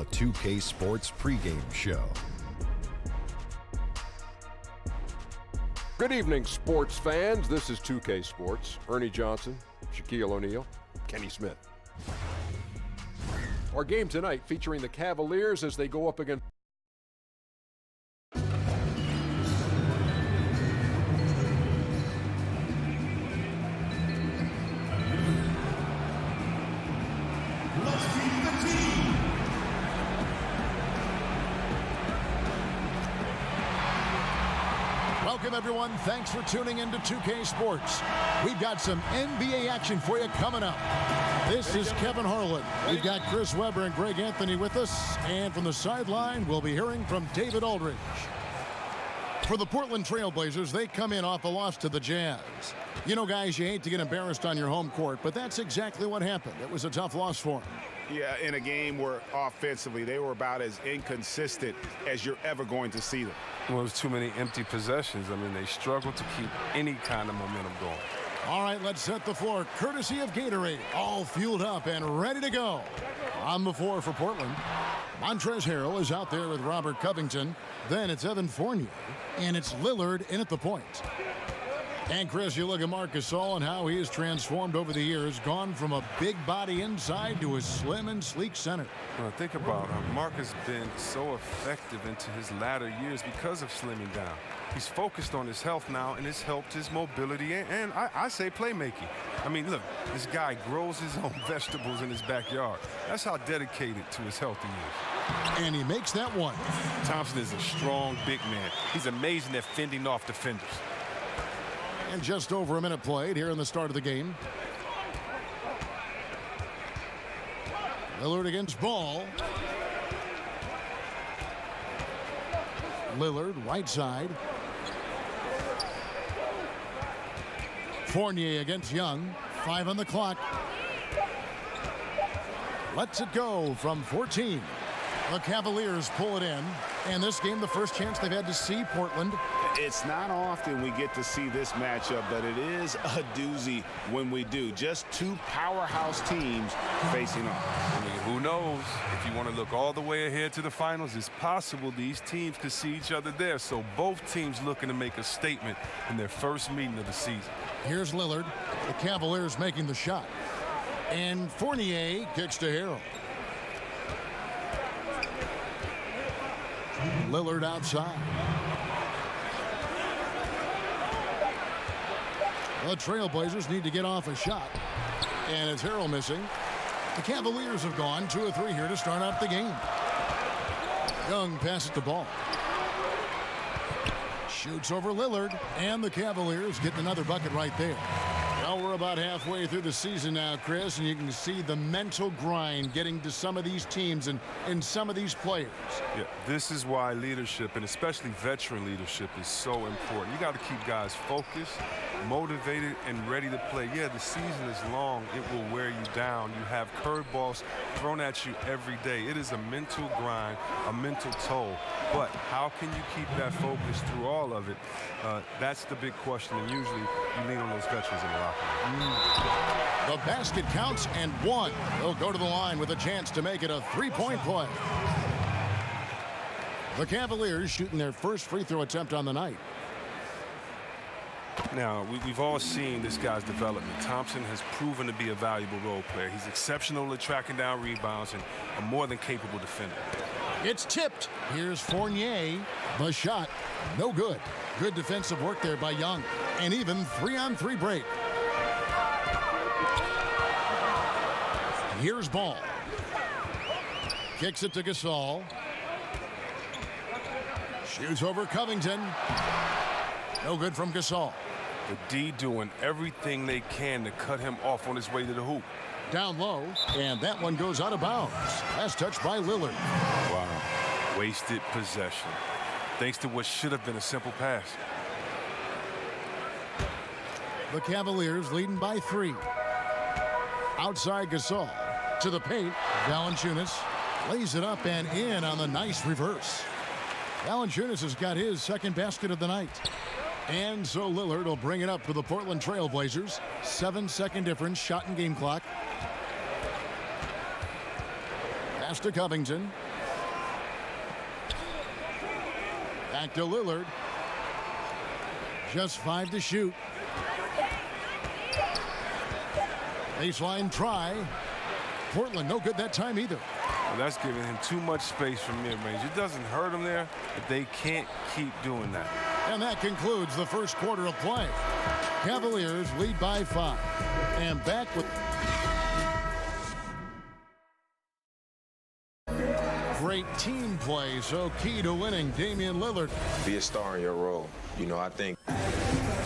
the 2K Sports pregame show. Good evening, sports fans. This is 2K Sports. Ernie Johnson, Shaquille O'Neal, Kenny Smith. Our game tonight featuring the Cavaliers as they go up against Welcome, everyone. Thanks for tuning into 2K Sports. We've got some NBA action for you coming up. This is Kevin Harlan. We've got Chris Webber and Greg Anthony with us. And from the sideline, we'll be hearing from David Aldridge. For the Portland Trail Blazers, they come in off a loss to the Jazz. You know, guys, you hate to get embarrassed on your home court, but that's exactly what happened. It was a tough loss for them. Yeah, in a game where offensively they were about as inconsistent as you're ever going to see them. Well, there's too many empty possessions. I mean, they struggled to keep any kind of momentum going. All right, let's set the floor courtesy of Gatorade. All fueled up and ready to go. On the floor for Portland, Montrezl Harrell is out there with Robert Covington. Then it's Evan Fournier, and it's Lillard in at the point. And, Chris, you look at Marc Gasol and how he has transformed over the years, gone from a big body inside to a slim and sleek center. Well, think about it. Marc has been so effective into his latter years because of slimming down. He's focused on his health now, and it's helped his mobility and I say playmaking. I mean, look, this guy grows his own vegetables in his backyard. That's how dedicated to his health he is. And he makes that one. Thompson is a strong big man. He's amazing at fending off defenders. And just over a minute played here in the start of the game. Lillard against Ball. Lillard, right side. Fournier against Young. 5 on the clock. Lets it go from 14. The Cavaliers pull it in. And this game, the first chance they've had to see Portland. It's not often we get to see this matchup, but it is a doozy when we do. Just two powerhouse teams facing off. I mean, who knows? If you want to look all the way ahead to the finals, it's possible these teams could see each other there. So both teams looking to make a statement in their first meeting of the season. Here's Lillard. The Cavaliers making the shot. And Fournier kicks to Harrell. Lillard outside. The Trailblazers need to get off a shot. And it's Harrell missing. The Cavaliers have gone 2 of 3 here to start out the game. Young passes the ball. Shoots over Lillard. And the Cavaliers getting another bucket right there. Well, we're about halfway through the season now, Chris, and you can see the mental grind getting to some of these teams and some of these players. Yeah, this is why leadership, and especially veteran leadership, is so important. You got to keep guys focused, motivated, and ready to play. Yeah, the season is long. It will wear you down. You have curveballs thrown at you every day. It is a mental grind, a mental toll. But how can you keep that focus through all of it? That's the big question, and usually you lean on those veterans in the locker room. The basket counts and one. They'll go to the line with a chance to make it a 3-point play. The Cavaliers shooting their first free throw attempt on the night. Now, we've all seen this guy's development. Thompson has proven to be a valuable role player. He's exceptional at tracking down rebounds and a more than capable defender. It's tipped. Here's Fournier. The shot, no good. Good defensive work there by Young. And even 3-on-3 break. Here's Ball. Kicks it to Gasol. Shoots over Covington. No good from Gasol. The D doing everything they can to cut him off on his way to the hoop. Down low, and that one goes out of bounds. Last touch by Lillard. Wow. Wasted possession. Thanks to what should have been a simple pass. The Cavaliers leading by 3. Outside Gasol. To the paint. Valanciunas lays it up and in on the nice reverse. Valanciunas has got his second basket of the night. And so Lillard will bring it up for the Portland Trail Blazers. 7-second difference, shot and game clock. Pass to Covington. Back to Lillard. Just 5 to shoot. Baseline try. Portland no good that time either. Well, that's giving him too much space from mid-range. It doesn't hurt him there, but they can't keep doing that. And that concludes the first quarter of play. Cavaliers lead by 5. And back with great team play, so key to winning. Damian Lillard. Be a star in your role. You know, I think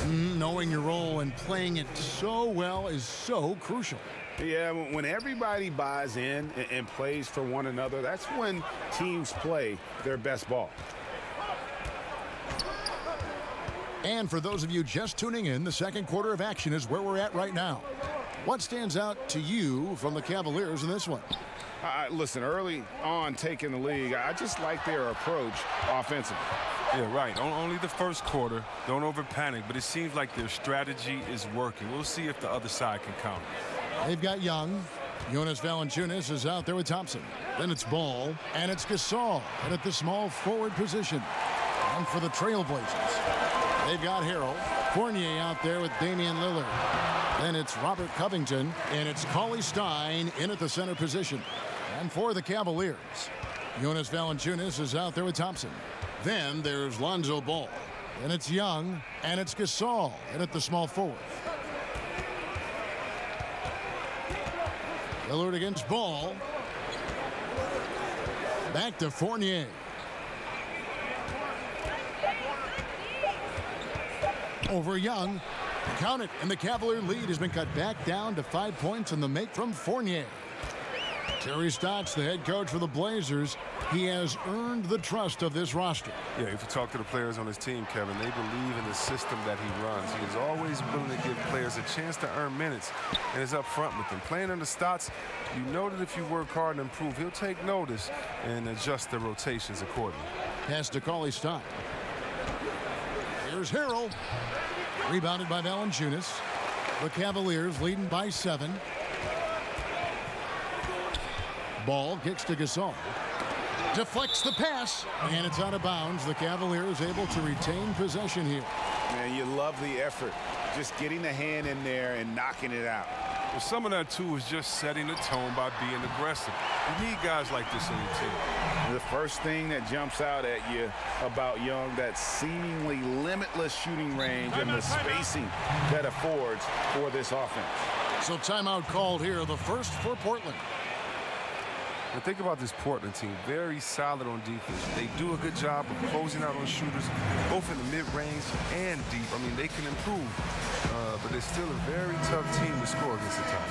Knowing your role and playing it so well is so crucial. Yeah, when everybody buys in and plays for one another, that's when teams play their best ball. And for those of you just tuning in, the second quarter of action is where we're at right now. What stands out to you from the Cavaliers in this one? Listen, early on taking the league, I just like their approach offensively. Yeah, right. Only the first quarter. Don't over-panic, but it seems like their strategy is working. We'll see if the other side can counter. They've got Young. Jonas Valanciunas is out there with Thompson. Then it's Ball, and it's Gasol at the small forward position. And for the Trailblazers, they've got Harrell. Fournier out there with Damian Lillard. Then it's Robert Covington, and it's Cauley Stein in at the center position. And for the Cavaliers, Jonas Valanciunas is out there with Thompson. Then there's Lonzo Ball. And it's Young, and it's Gasol in at the small forward. Lillard against Ball. Back to Fournier. Over Young. Count it, and the Cavalier lead has been cut back down to 5 points in the make from Fournier. Terry Stotts, the head coach for the Blazers, he has earned the trust of this roster. Yeah, if you talk to the players on his team, Kevin, they believe in the system that he runs. He is always willing to give players a chance to earn minutes and is up front with them. Playing under Stotts, you know that if you work hard and improve, he'll take notice and adjust the rotations accordingly. Pass to Cauley Stein. Here's Harrell. Rebounded by Valanciunas. The Cavaliers leading by 7. Ball kicks to Gasol. Deflects the pass, and it's out of bounds. The Cavaliers able to retain possession here. Man, you love the effort. Just getting the hand in there and knocking it out. Well, some of that, too, is just setting the tone by being aggressive. You need guys like this on your team. The first thing that jumps out at you about Young, that seemingly limitless shooting range and the spacing that affords for this offense. So timeout called here, the first for Portland. And think about this Portland team, very solid on defense. They do a good job of closing out on shooters, both in the mid-range and deep. I mean, they can improve, but they're still a very tough team to score against the top.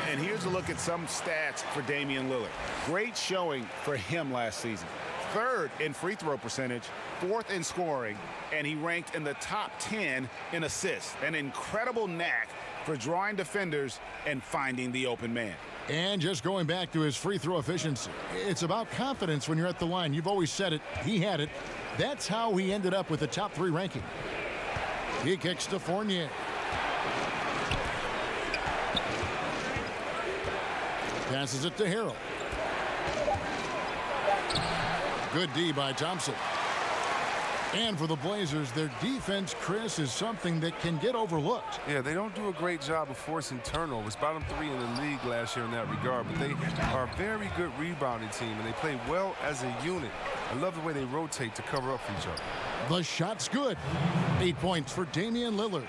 And here's a look at some stats for Damian Lillard. Great showing for him last season. 3rd in free throw percentage, 4th in scoring, and he ranked in the top 10 in assists. An incredible knack for drawing defenders and finding the open man. And just going back to his free throw efficiency, it's about confidence when you're at the line. You've always said it. He had it. That's how he ended up with the top 3 ranking. He kicks to Fournier. Passes it to Harrell. Good D by Thompson. And for the Blazers, their defense, Chris, is something that can get overlooked. Yeah, they don't do a great job of forcing turnovers. Bottom 3 in the league last year in that regard, but they are a very good rebounding team, and they play well as a unit. I love the way they rotate to cover up for each other. The shot's good. 8 points for Damian Lillard.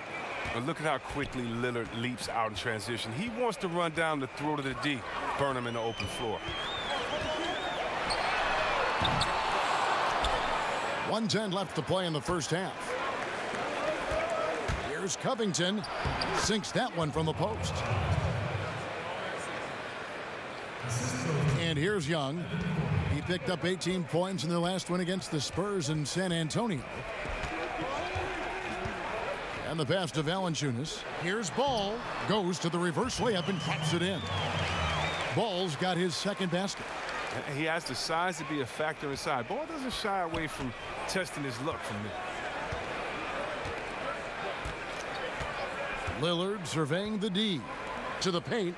But look at how quickly Lillard leaps out in transition. He wants to run down the throat of the D, burn him in the open floor. 1:10 left to play in the first half. Here's Covington. Sinks that one from the post. And here's Young. He picked up 18 points in their last win against the Spurs in San Antonio. And the pass to Valanciunas. Here's Ball. Goes to the reverse layup and drops it in. Ball's got his second basket. He has the size to be a factor inside. Ball doesn't shy away from testing his luck from there. Lillard surveying the D. To the paint.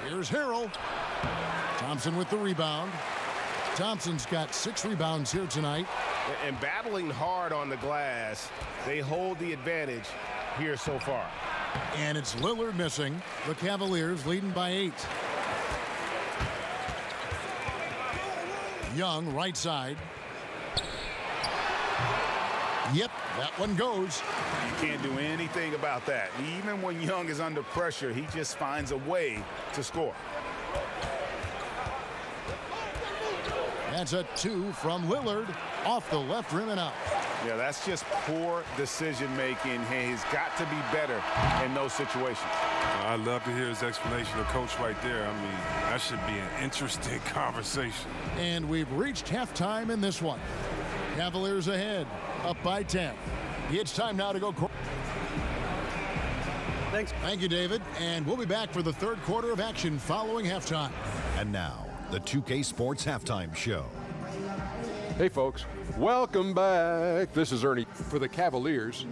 Here's Harrell. Thompson with the rebound. Thompson's got 6 rebounds here tonight. And battling hard on the glass, they hold the advantage here so far. And it's Lillard missing. The Cavaliers leading by 8. Young, right side. Yep, that one goes. You can't do anything about that. Even when Young is under pressure, he just finds a way to score. That's a 2 from Lillard. Off the left rim and out. Yeah, that's just poor decision-making. He's got to be better in those situations. I'd love to hear his explanation of Coach right there. I mean, that should be an interesting conversation. And we've reached halftime in this one. Cavaliers ahead, up by 10. It's time now to go. Thanks. Thank you, David. And we'll be back for the third quarter of action following halftime. And now, the 2K Sports Halftime Show. Hey, folks. Welcome back. This is Ernie for the Cavaliers.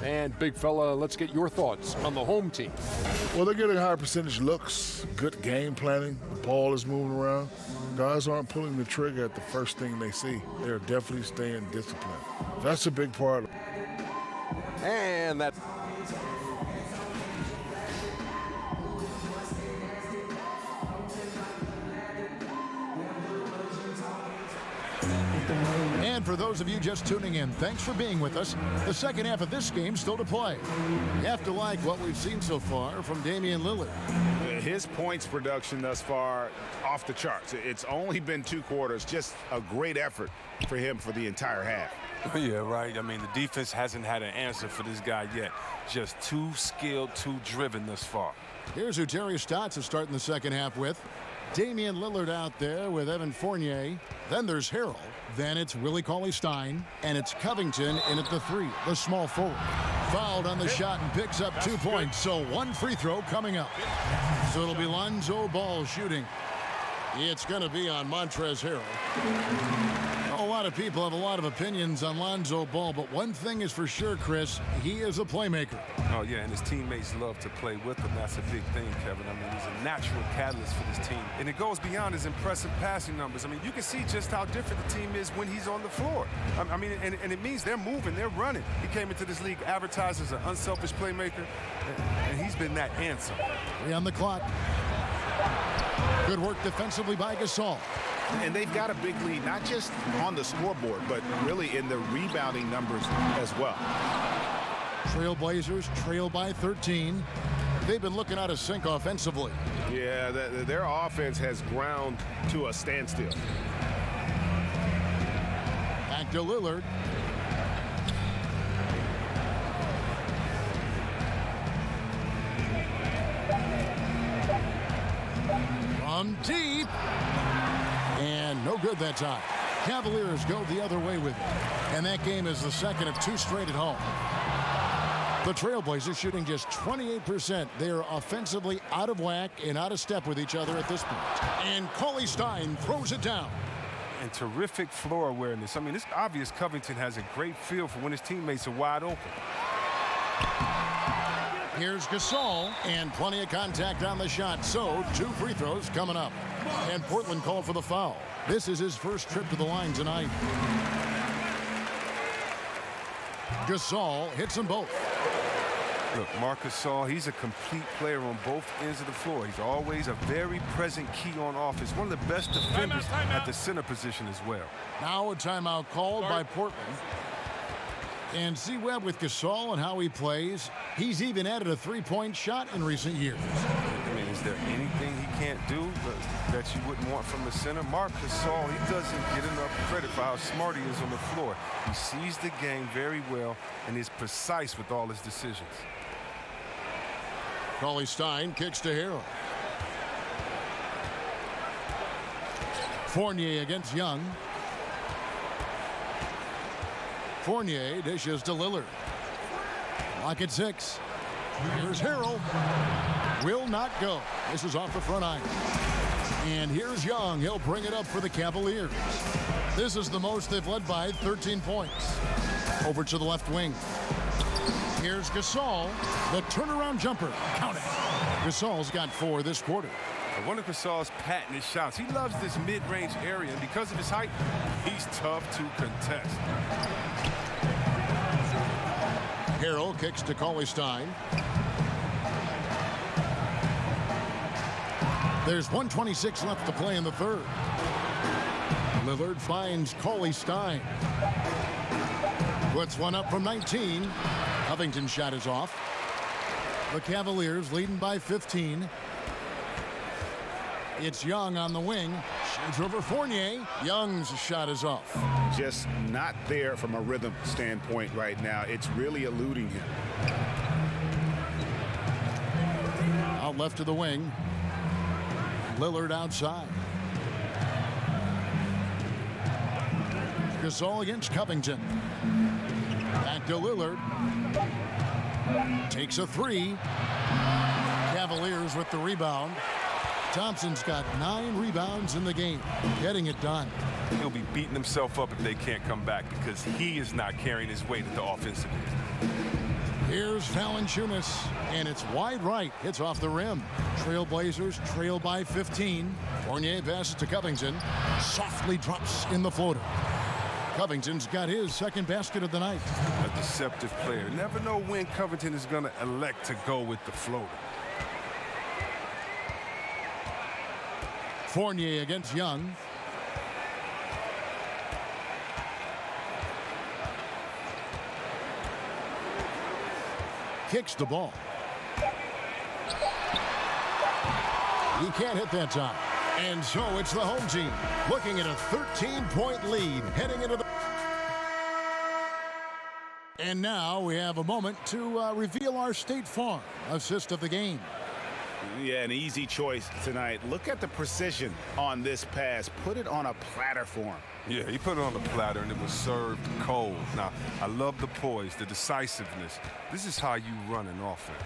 And, big fella, let's get your thoughts on the home team. Well, they're getting higher percentage looks, good game planning. The ball is moving around. Guys aren't pulling the trigger at the first thing they see. They're definitely staying disciplined. That's a big part. And that. And for those of you just tuning in, thanks for being with us. The second half of this game still to play. You have to like what we've seen so far from Damian Lillard. His points production thus far off the charts. It's only been 2 quarters. Just a great effort for him for the entire half. Yeah, right. I mean, the defense hasn't had an answer for this guy yet. Just too skilled, too driven thus far. Here's who Terry Stotts is starting the second half with. Damian Lillard out there with Evan Fournier. Then there's Harrell. Then it's Willie Cauley-Stein. And it's Covington in at the 3, the small forward. Fouled on the shot and picks up 2 points. So 1 free throw coming up. So it'll be Lonzo Ball shooting. It's going to be on Montrezl Harrell. A lot of people have a lot of opinions on Lonzo Ball, but one thing is for sure, Chris, he is a playmaker. Oh, yeah, and his teammates love to play with him. That's a big thing, Kevin. I mean, he's a natural catalyst for this team. And it goes beyond his impressive passing numbers. I mean, you can see just how different the team is when he's on the floor. I mean, and it means they're moving, they're running. He came into this league advertised as an unselfish playmaker, and he's been that answer. 3 on the clock. Good work defensively by Gasol. And they've got a big lead, not just on the scoreboard, but really in the rebounding numbers as well. Trailblazers trail by 13. They've been looking out of sync offensively. Yeah, their offense has ground to a standstill. Back to Lillard. From deep. And no good that time. Cavaliers go the other way with it. And that game is the second of 2 straight at home. The Trailblazers shooting just 28%. They are offensively out of whack and out of step with each other at this point. And Cauley-Stein throws it down. And terrific floor awareness. I mean, it's obvious Covington has a great feel for when his teammates are wide open. Here's Gasol, and plenty of contact on the shot. So 2 free throws coming up. And Portland called for the foul. This is his first trip to the line tonight. Gasol hits them both. Look, Marc Gasol, he's a complete player on both ends of the floor. He's always a very present key on offense. One of the best defenders at the center position as well. Now a timeout called by Portland. And see Webb with Gasol and how he plays. He's even added a 3-point shot in recent years. I mean, is there anything he can't do that you wouldn't want from the center? Marc Gasol, he doesn't get enough credit for how smart he is on the floor. He sees the game very well and is precise with all his decisions. Cauley-Stein kicks to Harrell. Fournier against Young. Fournier dishes to Lillard. Lock at 6. Here's Harrell. Will not go. This is off the front iron. And here's Young. He'll bring it up for the Cavaliers. This is the most they've led by 13 points. Over to the left wing. Here's Gasol. The turnaround jumper. Count it. Gasol's got 4 this quarter. One of Gasol's patented shots. He loves this mid-range area, and because of his height, he's tough to contest. Harrell kicks to Cauley Stein. There's 1:26 left to play in the third. Lillard finds Cauley Stein. Puts one up from 19. Covington's shot is off. The Cavaliers leading by 15. It's Young on the wing. Shoots over Fournier. Young's shot is off. Just not there from a rhythm standpoint right now. It's really eluding him. Out left to the wing. Lillard outside. Gasol against Covington. Back to Lillard. Takes a three. Cavaliers with the rebound. Thompson's got 9 rebounds in the game, getting it done. He'll be beating himself up if they can't come back because he is not carrying his weight at the offensive end. Here's Valanciunas, and it's wide right. Hits off the rim. Trailblazers trail by 15. Fournier passes to Covington. Softly drops in the floater. Covington's got his second basket of the night. A deceptive player. Never know when Covington is going to elect to go with the floater. Fournier against Young. Kicks the ball. He can't hit that time. And so it's the home team looking at a 13-point lead heading into the... And now we have a moment to reveal our State Farm assist of the game. Yeah, an easy choice tonight. Look at the precision on this pass. Put it on a platter for him. Yeah, he put it on the platter, and it was served cold. Now, I love the poise, the decisiveness. This is how you run an offense.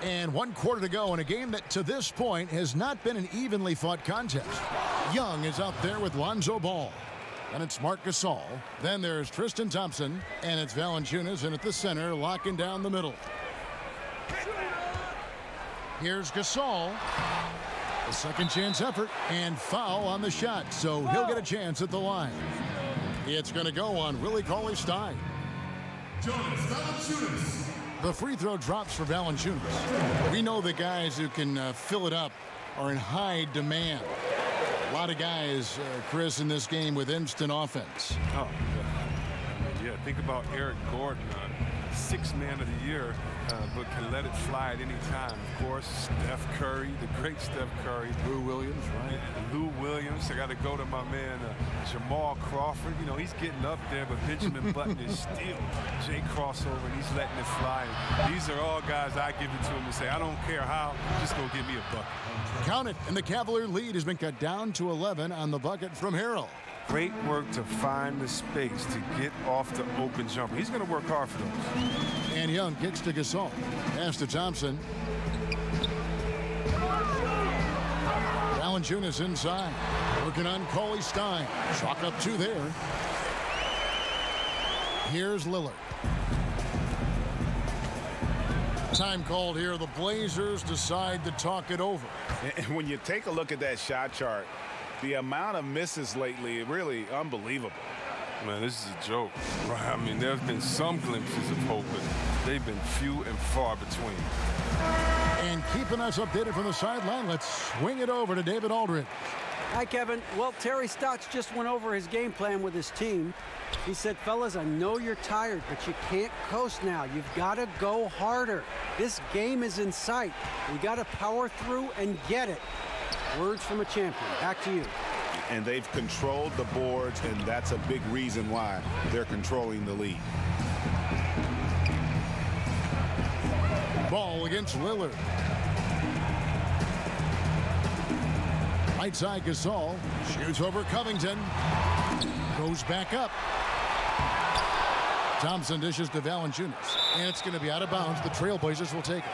And 1 quarter to go in a game that, to this point, has not been an evenly fought contest. Young is out there with Lonzo Ball. And it's Marc Gasol. Then there's Tristan Thompson. And it's Valanciunas in at the center, locking down the middle. Here's Gasol. A second chance effort and foul on the shot, so he'll get a chance at the line. It's going to go on Willie Cauley-Stein. The free throw drops for Valanciunas. We know the guys who can fill it up are in high demand. A lot of guys, Chris, in this game with instant offense. Oh, yeah, think about Eric Gordon, 6th man of the year, but can let it fly at any time. Of course, Steph Curry, the great Steph Curry. Lou Williams, right? Lou Williams. I got to go to my man, Jamal Crawford. You know, he's getting up there, but Benjamin Button is still Jay crossover, and he's letting it fly. And these are all guys I give it to him and say, I don't care how, just go give me a bucket. Count it, and the Cavalier lead has been cut down to 11 on the bucket from Harrell. Great work to find the space to get off the open jumper. He's going to work hard for those. And Young kicks to Gasol. Pass to Thompson. Valanciunas inside. Working on Cauley-Stein. Chalk up 2 there. Here's Lillard. Time called here. The Blazers decide to talk it over. And when you take a look at that shot chart, the amount of misses lately, really unbelievable. Man, this is a joke. Right? I mean, there's been some glimpses of hope, but they've been few and far between. And keeping us updated from the sideline, let's swing it over to David Aldridge. Hi, Kevin. Well, Terry Stotts just went over his game plan with his team. He said, fellas, I know you're tired, but you can't coast now. You've got to go harder. This game is in sight. We got to power through and get it. Words from a champion. Back to you. And they've controlled the boards, and that's a big reason why they're controlling the lead. Ball against Lillard. Right side Gasol. Shoots over Covington. Goes back up. Thompson dishes to Valanciunas. And it's going to be out of bounds. The Trailblazers will take it.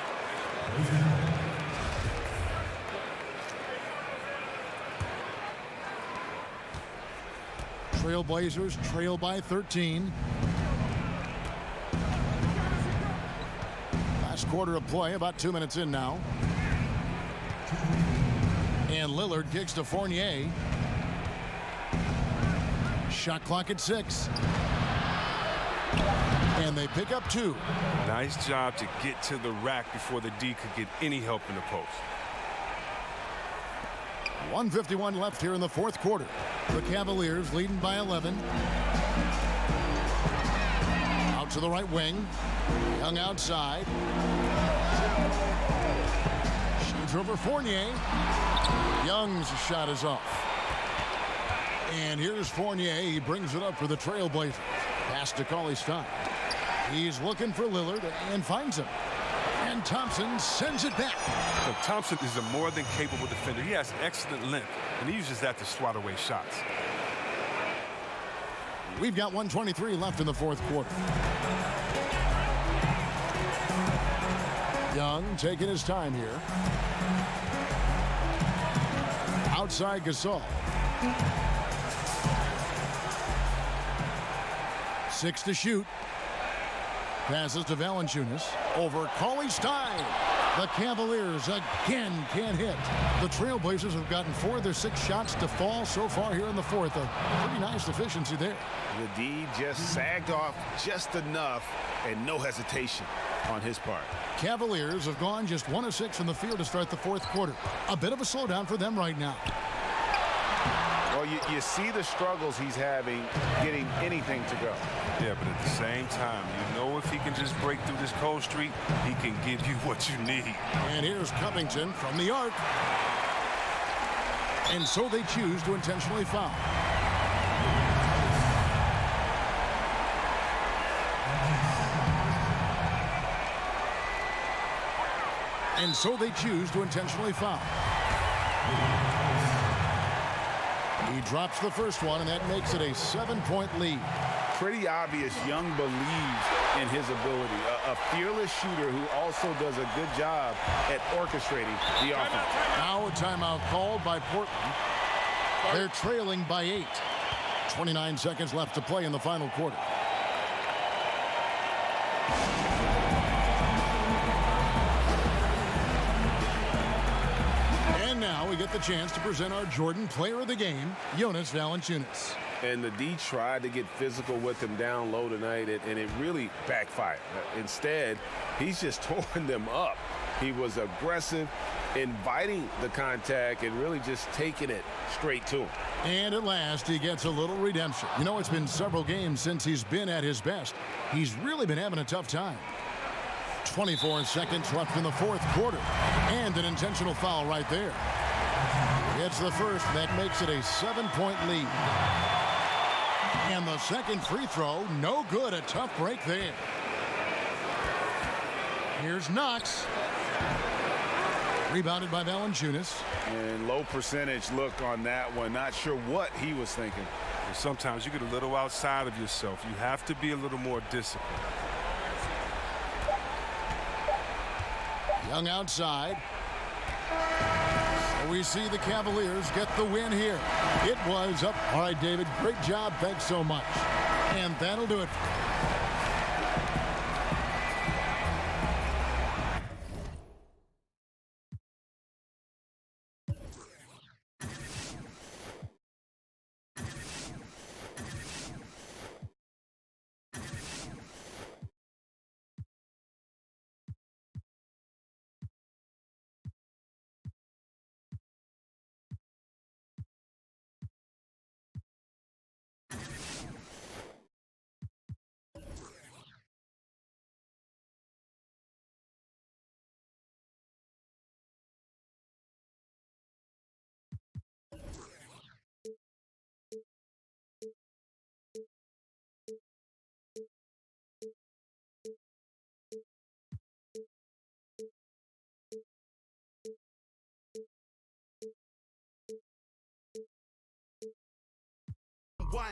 Trailblazers trail by 13. Last quarter of play, about 2 minutes in now. And Lillard kicks to Fournier. Shot clock at 6. And they pick up 2. Nice job to get to the rack before the D could get any help in the post. 1:51 left here in the fourth quarter. The Cavaliers leading by 11. Out to the right wing. Young outside. Shoots over Fournier. Young's shot is off. And here's Fournier. He brings it up for the Trailblazers. Pass to Cauley-Stein. He's looking for Lillard and finds him. And Thompson sends it back. Look, Thompson is a more than capable defender. He has excellent length, and he uses that to swat away shots. We've got 1:23 left in the fourth quarter. Young taking his time here. Outside Gasol. 6 to shoot. Passes to Valanciunas. Over Cauley-Stein. The Cavaliers again can't hit. The Trailblazers have gotten 4 of their 6 shots to fall so far here in the fourth. A pretty nice efficiency there. The D just sagged off just enough and no hesitation on his part. Cavaliers have gone just 1 of 6 from the field to start the fourth quarter. A bit of a slowdown for them right now. Well, you see the struggles he's having getting anything to go. Yeah, but at the same time, you know if he can just break through this cold streak, he can give you what you need. And here's Covington from the arc. And so they choose to intentionally foul. And so they choose to intentionally foul. He drops the first one, and that makes it a 7-point lead. Pretty obvious Young believes in his ability. A fearless shooter who also does a good job at orchestrating the offense. Now a timeout called by Portland. They're trailing by 8. 29 seconds left to play in the final quarter. And now we get the chance to present our Jordan Player of the Game, Jonas Valanciunas. And the D tried to get physical with him down low tonight, and it really backfired. Instead, he's just torn them up. He was aggressive, inviting the contact, and really just taking it straight to him. And at last, he gets a little redemption. You know, it's been several games since he's been at his best. He's really been having a tough time. 24 seconds left in the fourth quarter. And an intentional foul right there. It's the first. That makes it a 7-point lead. And the second free throw, no good. A tough break there. Here's Knox. Rebounded by Valanciunas. And low percentage look on that one. Not sure what he was thinking. And sometimes you get a little outside of yourself. You have to be a little more disciplined. Young outside. So we see the Cavaliers get the win here. It was up. All right, David, great job. Thanks so much. And that'll do it. One.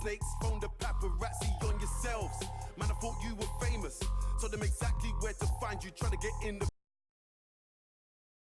Snakes phone the paparazzi on yourselves. Man, I thought you were famous. Told them exactly where to find you. Trying to get in the